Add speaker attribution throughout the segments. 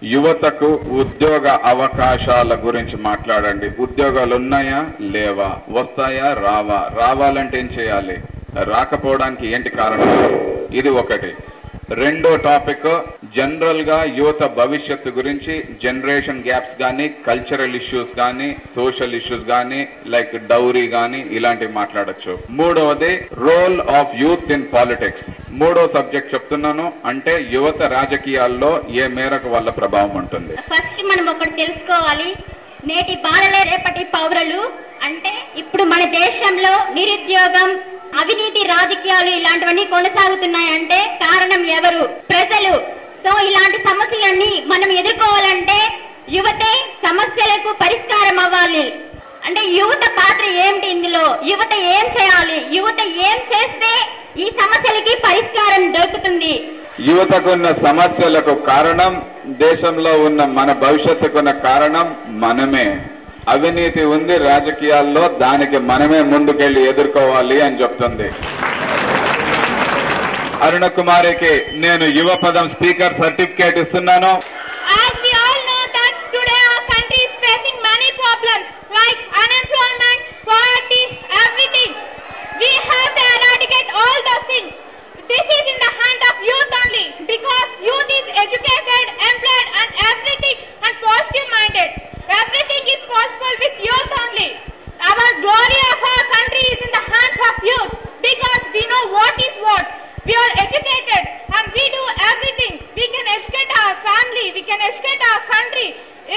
Speaker 1: యువతకు ఉద్యోగ అవకాశాల గురించి మాట్లాడండి. ఉద్యోగాలు ఉన్నాయా లేవా, వస్తాయా రావా, రావాలంటే ఏం చేయాలి, రాకపోవడానికి ఏంటి కారణాలు, ఇది ఒకటి. రెండో టాపిక్ జనరల్ గా యువత భవిష్యత్తు గురించి జనరేషన్ గ్యాప్స్ గానీ, కల్చరల్ ఇష్యూస్ గానీ, సోషల్ ఇష్యూస్ గానీ, లైక్ డౌరీ గానీ ఇలాంటివి మాట్లాడొచ్చు. మూడవది role of youth in politics. మూడో సబ్జెక్ట్ చెప్తున్నాను, అంటే యువత రాజకీయాల్లో ఏ మేరకు వాళ్ళ ప్రభావం ఉంటుంది.
Speaker 2: ఫస్ట్ మనం ఒకటి తెలుసుకోవాలి, నేటి బాలలే రేపటి పౌరులు. అంటే ఇప్పుడు మన దేశంలో నిరుద్యోగం, అవినీతి, రాజకీయాలు ఇలాంటివన్నీ కొనసాగుతున్నాయంటే కారణం ఎవరు? ప్రజలు. సో ఇలాంటి సమస్యలన్నీ మనం ఎదుర్కోవాలంటే యువతే సమస్యలకు పరిష్కారం అవ్వాలి. అంటే యువత పాత్ర ఏమిటి ఇందులో, యువత ఏం చేయాలి, యువత ఏం చేస్తే ఈ సమస్యలకి పరిష్కారం దొరుకుతుంది?
Speaker 1: యువతకున్న సమస్యలకు కారణం, దేశంలో ఉన్న మన భవిష్యత్తుకున్న కారణం మనమే. అవినీతి ఉంది రాజకీయాల్లో, దానికి మనమే ముందుకెళ్లి ఎదుర్కోవాలి అని చెప్తుంది. అరుణ కుమారికి నేను యువ పదం స్పీకర్ సర్టిఫికేట్ ఇస్తున్నాను.
Speaker 3: Everything is possible with youth only. Our glory of our country is in the hands of youth because we know what is what. We are educated and we do everything. We can educate our family, we can educate our country.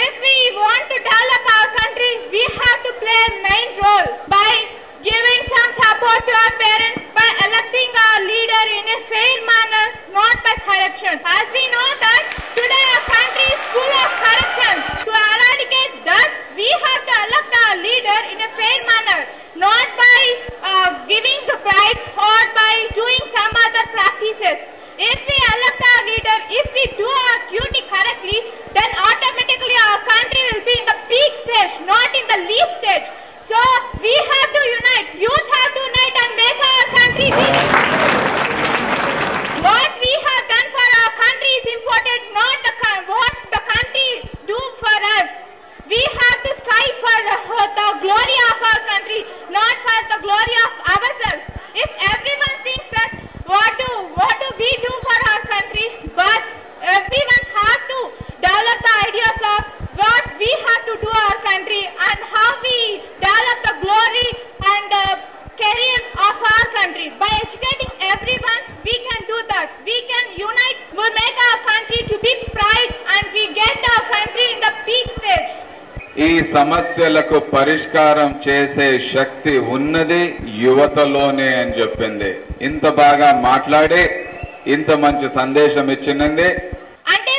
Speaker 3: If we want to develop our country, we have to play a main role by giving some support to our parents, by electing our leader in a fair manner, not by corruption. As we know that today our country is full of corruption. To eradicate that, we have to elect our leader in a fair manner, not by giving the bribes or by doing some other practices. If we elect our leader, if we do our duty correctly, then automatically our country will be in the peak stage, not in the leaf stage. So we have to unite, youth have to unite and make our country big. What we have done for our country is important, not what the country do for us. We have to strive for the glory of our country, not for the glory of ourselves. If everyone thinks that what do we do for our country, but everyone has to develop the ideas of what we have to do our country and how we develop the glory and the career of our country. By educating everyone, we can do that. We can unite, we make our country to be pride and we get our country in the peak stage.
Speaker 1: ఈ సమస్యలకు పరిష్కారం చేసే శక్తి ఉన్నది యువతలోనే అని చెప్పింది. ఇంత బాగా మాట్లాడి ఇంత మంచి సందేశం ఇచ్చినంది.
Speaker 3: అంటే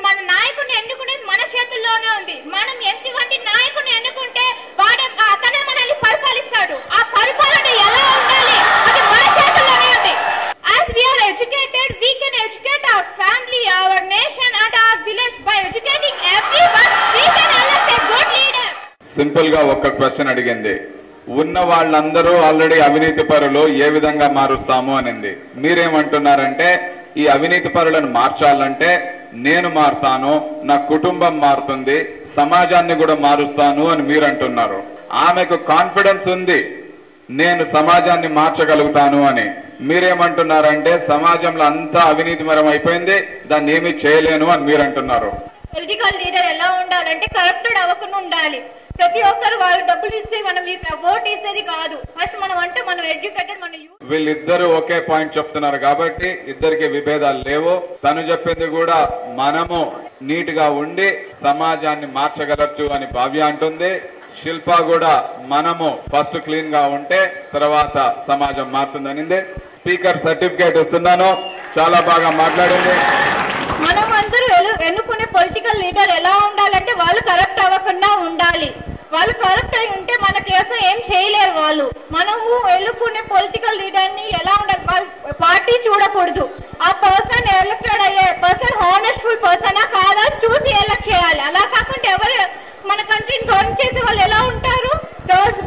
Speaker 3: మన నాయకుని ఎన్నుకునేది మన చేతుల్లోనే ఉంది. మనం ఎటువంటి నాయకుని ఎన్నుకుంటే అతనే మనల్ని పరిపాలిస్తాడు. ఆ పరిపాలన ఎలా ఉండాలి అది మన చేతుల్లోనే ఉంది. As we are educated, we can educate our family, our nation and our village. By educating everyone, we can elect a good leader.
Speaker 1: Simple గా ఒక్క క్వశ్చన్ అడిగింది. ఉన్న వాళ్ళందరూ ఆల్రెడీ అవినీతి పరులు, ఏ విధంగా మారుస్తాము అనింది. మీరేమంటున్నారంటే ఈ అవినీతి పరులను మార్చాలంటే నేను మారుతాను, నా కుటుంబం మారుతుంది, సమాజాన్ని కూడా మారుస్తాను అని మీరు అంటున్నారు. ఆమెకు కాన్ఫిడెన్స్ ఉంది నేను సమాజాన్ని మార్చగలుగుతాను అని. మీరేమంటున్నారంటే సమాజంలో అంతా అవినీతిమయం అయిపోయింది, దాన్ని ఏమీ చేయలేను అని మీరు అంటున్నారు.
Speaker 3: పొలిటికల్ లీడర్ ఎలా ఉండాలంటే కరప్టెడ్ అవ్వకుండా ఉండాలి. ప్రతి ఒక్కరు వాళ్ళు డబ్బులు ఇస్తే మనం ఓట్ ఇస్తేది కాదు. ఫస్ట్ మనం ఎడ్యుకేటెడ్, మన
Speaker 1: వీళ్ళిద్దరూ ఒకే పాయింట్ చెప్తున్నారు కాబట్టి ఇద్దరికి విభేదాలు లేవు. తను చెప్పింది కూడా మనము నీట్ గా ఉండి సమాజాన్ని మార్చగలచ్చు అని భావ్య అంటుంది. శిల్ప కూడా మనము ఫస్ట్ క్లీన్ గా ఉంటే తర్వాత సమాజం మారుతుందనింది. స్పీకర్ సర్టిఫికేట్ ఇస్తున్నాను, చాలా బాగా మాట్లాడింది.
Speaker 3: మనం అందరూ ఎన్నుకునే పొలిటికల్ లీడర్ ఎలా ఉండాలంటే వాళ్ళు కరప్ట్ అవ్వకుండా ఉండాలి. వాళ్ళు కరప్ట్ అయి ఉంటే మన కేసు ఏం చేయలేరు వాళ్ళు. మనము ఎన్నుకునే పొలిటికల్ లీడర్ ని ఎలా ఉండాలి, పార్టీ చూడకూడదు. ఆ పర్సన్ ఎలక్టెడ్ అయ్యే పర్సన్ హానెస్ట్ఫుల్ పర్సనా కాదా చూసి ఎలక్ట్ చేయాలి. అలా కాకుండా ఎవరు మన కంట్రీని గవర్న్ చేసే వాళ్ళు ఎలా ఉంటారు?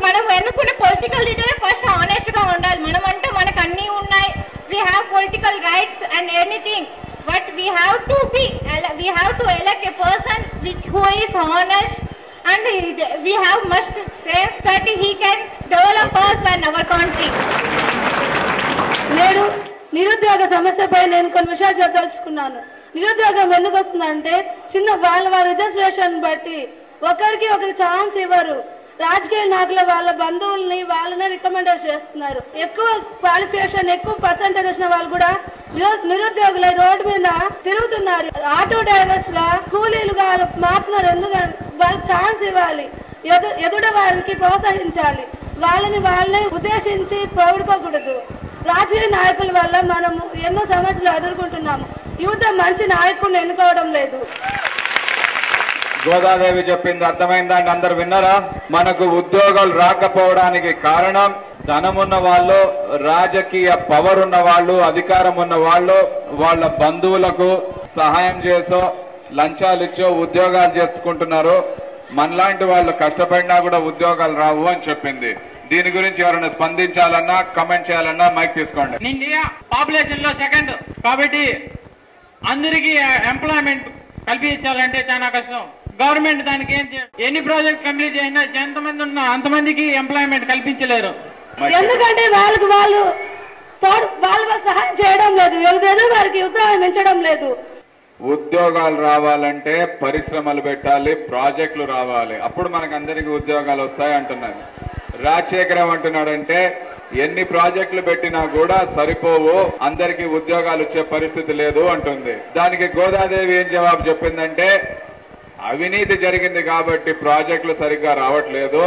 Speaker 3: మనం ఎన్నుకునే పొలిటికల్ లీడర్ ఫస్ట్ హానెస్ట్ గా ఉండాలి. మనం అంటే మనకు అన్ని ఉన్నాయి, we have political rights and anything, but we have to elect a person who is honest, and we have must faith that he can develop us and our country.
Speaker 4: నేడు నిరుద్యోగ సమస్యపై నేను కొన్ని విషయాలు చెప్పదలుచుకున్నాను. నిరుద్యోగం ఎందుకు వస్తుందంటే చిన్న వాళ్ళ రిజర్వేషన్ బట్టి ఒకరికి ఒకరు ఛాన్స్ ఇవ్వరు. రాజకీయ నాయకులు వాళ్ళ బంధువుల్ని వాళ్ళనే రికమెండ్ చేస్తున్నారు. ఎక్కువ క్వాలిఫికేషన్ ఎక్కువ పర్సెంటేజ్ వచ్చిన వాళ్ళు కూడా నిరుద్యోగుల రోడ్డు మీద తిరుగుతున్నారు. ఆటో డ్రైవర్స్ గా కూలీలుగా మారుతున్నారు. ఎందుకంటే వాళ్ళకి ఛాన్స్ ఇవ్వాలి, ఎదుట వారికి ప్రోత్సహించాలి. వాళ్ళని ఉద్దేశించి పొగుడుకోకూడదు. రాజకీయ నాయకుల వల్ల మనము ఎన్నో సమస్యలు ఎదుర్కొంటున్నాము. యువత మంచి నాయకుడిని ఎన్నుకోవడం లేదు.
Speaker 1: గోదాదేవి చెప్పింది అర్థమైందా అండి? అందరు విన్నారా? మనకు ఉద్యోగాలు రాకపోవడానికి కారణం ధనమున్న వాళ్ళు, రాజకీయ పవర్ ఉన్న వాళ్ళు, అధికారం ఉన్న వాళ్ళు వాళ్ళ బంధువులకు సహాయం చేసో లంచాలు ఇచ్చో ఉద్యోగాలు చేసుకుంటున్నారు. మనలాంటి వాళ్ళు కష్టపడినా కూడా ఉద్యోగాలు రావు అని చెప్పింది. దీని గురించి ఎవరైనా స్పందించాలన్నా కమెంట్ చేయాలన్నా మైక్ తీసుకోండి.
Speaker 5: ఇండియా పాపులేషన్ లో సెకండ్ కాబట్టి అందరికీ ఎంప్లాయ్మెంట్ కల్పించాలంటే చాలా కష్టం. గవర్నమెంట్ దానికి ఏం ఎన్ని ప్రాజెక్ట్ కంప్లీట్ చేసినా ఎంతమంది ఉన్నా అంతమందికి ఎంప్లాయ్మెంట్ కల్పించలేరు.
Speaker 4: ఎందుకంటే వాళ్ళు సహాయం చేయడం లేదు, ఏదైనా వారికి ఉత్సాహం పెంచడం లేదు.
Speaker 1: ఉద్యోగాలు రావాలంటే పరిశ్రమలు పెట్టాలి, ప్రాజెక్టులు రావాలి, అప్పుడు మనకు అందరికి ఉద్యోగాలు వస్తాయి అంటున్నారు. రాజశేఖరం అంటున్నాడంటే ఎన్ని ప్రాజెక్టులు పెట్టినా కూడా సరిపోవు, అందరికీ ఉద్యోగాలు వచ్చే పరిస్థితి లేదు అంటుంది. దానికి గోదాదేవి ఏం జవాబు చెప్పిందంటే అవినీతి జరిగింది కాబట్టి ప్రాజెక్టులు సరిగ్గా రావట్లేదు,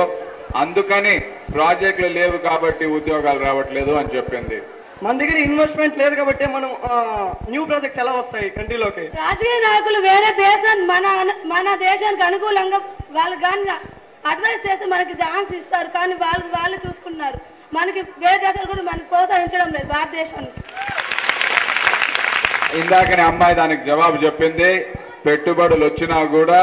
Speaker 1: అందుకని ప్రాజెక్టులు లేవు కాబట్టి ఉద్యోగాలు రావట్లేదు అని చెప్పింది.
Speaker 6: మన దగ్గర ఇన్వెస్ట్మెంట్ లేదు కాబట్టి మనం న్యూ ప్రాజెక్ట్స్ ఎలా వస్తాయి కంట్రీలోకి?
Speaker 4: రాజకీయ నాయకులు వేరే దేశం మన దేశానికి అనుకూలంగా వాళ్ళు కానీ అడ్వైస్ చేసి మనకి ఛాన్స్ ఇస్తారు, కానీ వాళ్ళు చూసుకున్నారు. మనకి వేరే దేశాలు కూడా మనకి ప్రోత్సహించడం లేదు భారతదేశానికి.
Speaker 1: ఇందాకనే అమ్మాయి దానికి జవాబు చెప్పింది. పెట్టుబడులు వచ్చినా కూడా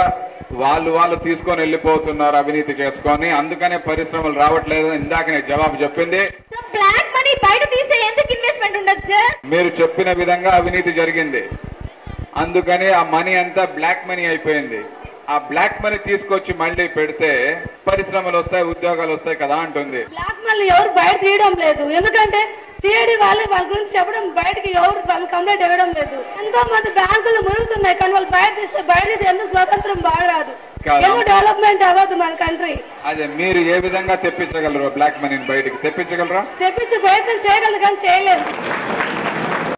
Speaker 1: వాళ్ళు తీసుకొని వెళ్ళిపోతున్నారు అవినీతి చేసుకొని, అందుకనే పరిశ్రమలు రావట్లేదు. ఇందాకనే జవాబు చెప్పింది.
Speaker 2: బ్లాక్ మనీ బయట తీసే ఎందుకు ఇన్వెస్ట్మెంట్ ఉండదు సార్?
Speaker 1: మీరు చెప్పిన విధంగా అవినీతి జరిగింది, అందుకని ఆ మనీ అంతా బ్లాక్ మనీ అయిపోయింది. ఆ బ్లాక్ మనీ తీసుకొచ్చి మళ్ళీ పెడితే పరిశ్రమలు వస్తాయి, ఉద్యోగాలు వస్తాయి కదా అంటుంది.
Speaker 4: బ్లాక్ మనీ ఎవరు బయట తీయడం లేదు, ఎందుకంటే సిఐడి వాళ్ళ గురించి చెప్పడం బయటకి ఎవరు వాళ్ళు కంప్లైంట్ ఇవ్వడం లేదు. ఎంతో మంది బ్యాంకులు మురుగుతున్నాయి, కానీ వాళ్ళు బయట తీస్తే ఎందుకు స్వతంత్రం బాగా రాదు, ఎందుకు డెవలప్మెంట్ అవ్వదు మన కంట్రీ.
Speaker 1: అదే మీరు ఏ విధంగా తెప్పించగలరు? బ్లాక్ మనీని బయటికి తెప్పించగలరా?
Speaker 4: తెప్పించి ప్రయత్నం చేయగలరు కానీ చేయలేదు.